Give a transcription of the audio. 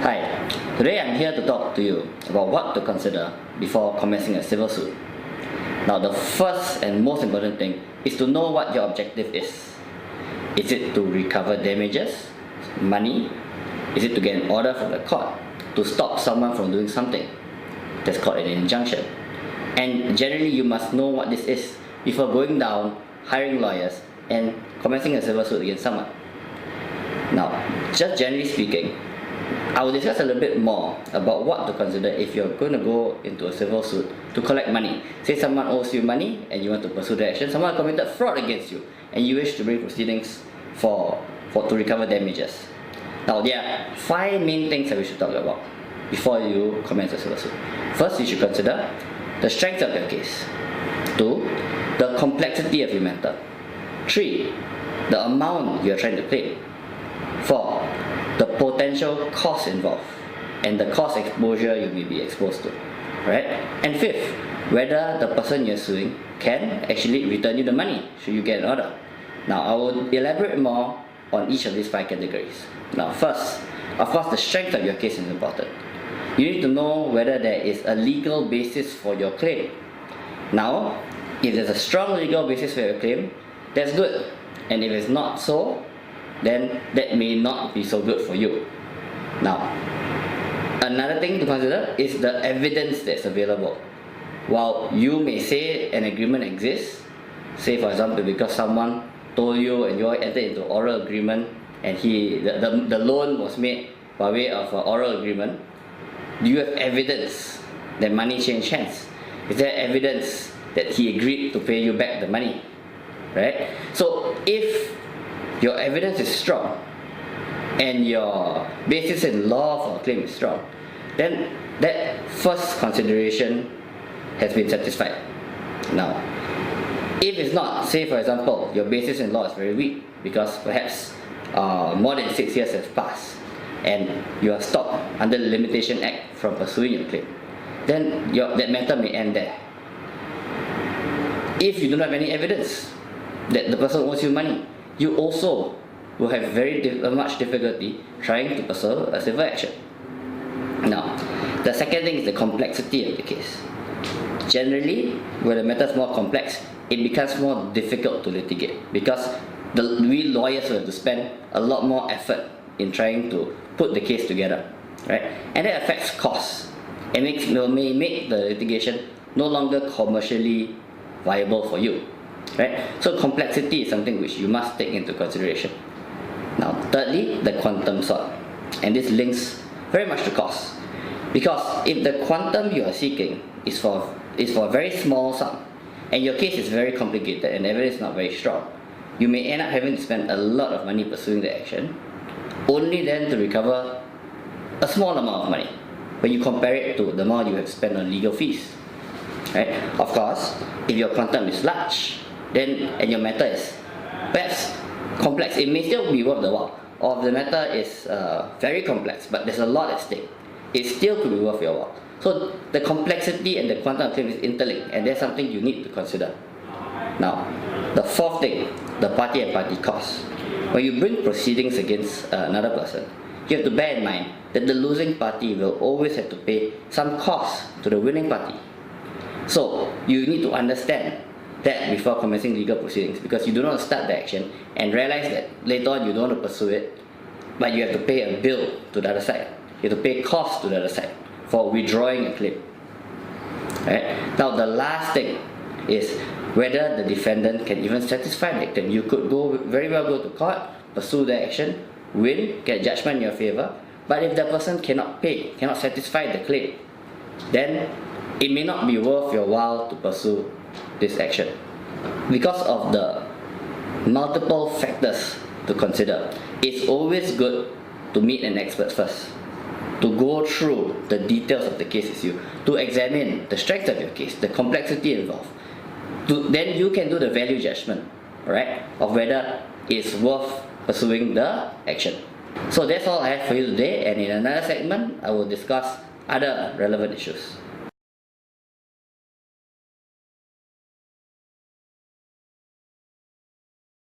Hi, today I'm here to talk to you about what to consider before commencing a civil suit. Now, the first and most important thing is to know what your objective is. Is it to recover damages, money? Is it to get an order from the court to stop someone from doing something? That's called an injunction. And generally, you must know what this is before going down, hiring lawyers, and commencing a civil suit against someone. Now, just generally speaking, I will discuss a little bit more about what to consider if you're going to go into a civil suit to collect money. Say someone owes you money and you want to pursue the action. Someone committed fraud against you and you wish to bring proceedings to recover damages. Now, there are 5 main things that we should talk about before you commence a civil suit. First, you should consider the strength of your case. 2, the complexity of your matter. 3, the amount you are trying to claim. 4, the potential cost involved and the cost exposure you may be exposed to, right? And 5th, whether the person you're suing can actually return you the money should you get an order. Now, I will elaborate more on each of these 5 categories. Now, first, of course, the strength of your case is important. You need to know whether there is a legal basis for your claim. Now, if there's a strong legal basis for your claim, that's good. And if it's not so, then that may not be so good for you. Now, another thing to consider is the evidence that's available. While you may say an agreement exists, say for example because someone told you and you all entered into oral agreement and the loan was made by way of an oral agreement, do you have evidence that money changed hands? Is there evidence that he agreed to pay you back the money? Right? So if your evidence is strong and your basis in law for a claim is strong, then that first consideration has been satisfied. Now, if it's not, say for example, your basis in law is very weak because perhaps more than 6 years have passed and you are stopped under the Limitation Act from pursuing your claim, then that matter may end there. If you don't have any evidence that the person owes you money, you also will have very much difficulty trying to pursue a civil action. Now, the second thing is the complexity of the case. Generally, when the matter is more complex, it becomes more difficult to litigate because we lawyers will have to spend a lot more effort in trying to put the case together, right? And that affects costs and may make the litigation no longer commercially viable for you. Right? So complexity is something which you must take into consideration. Now, thirdly, the quantum sort. And this links very much to cost. Because if the quantum you are seeking is for a very small sum, and your case is very complicated and evidence is not very strong, you may end up having to spend a lot of money pursuing the action, only then to recover a small amount of money when you compare it to the amount you have spent on legal fees. Right? Of course, if your quantum is large, and your matter is perhaps complex, it may still be worth the while. Or if the matter is very complex, but there's a lot at stake, it still could be worth your while. So the complexity and the quantum of claim is interlinked, and that's something you need to consider. Now, the fourth thing, the party and party costs. When you bring proceedings against another person, you have to bear in mind that the losing party will always have to pay some cost to the winning party. So you need to understand that before commencing legal proceedings, because you do not start the action and realize that later on you don't want to pursue it, but you have to pay a bill to the other side. You have to pay costs to the other side for withdrawing a claim. Right? Now, the last thing is whether the defendant can even satisfy the claim. You could very well go to court, pursue the action, win, get judgment in your favor, but if the person cannot pay, cannot satisfy the claim, then it may not be worth your while to pursue this action because of the multiple factors to consider. It's always good to meet an expert first, to go through the details of the case with you, to examine the strength of your case, the complexity involved. Then you can do the value judgment, right, of whether it's worth pursuing the action. So that's all I have for you today, and in another segment I will discuss other relevant issues.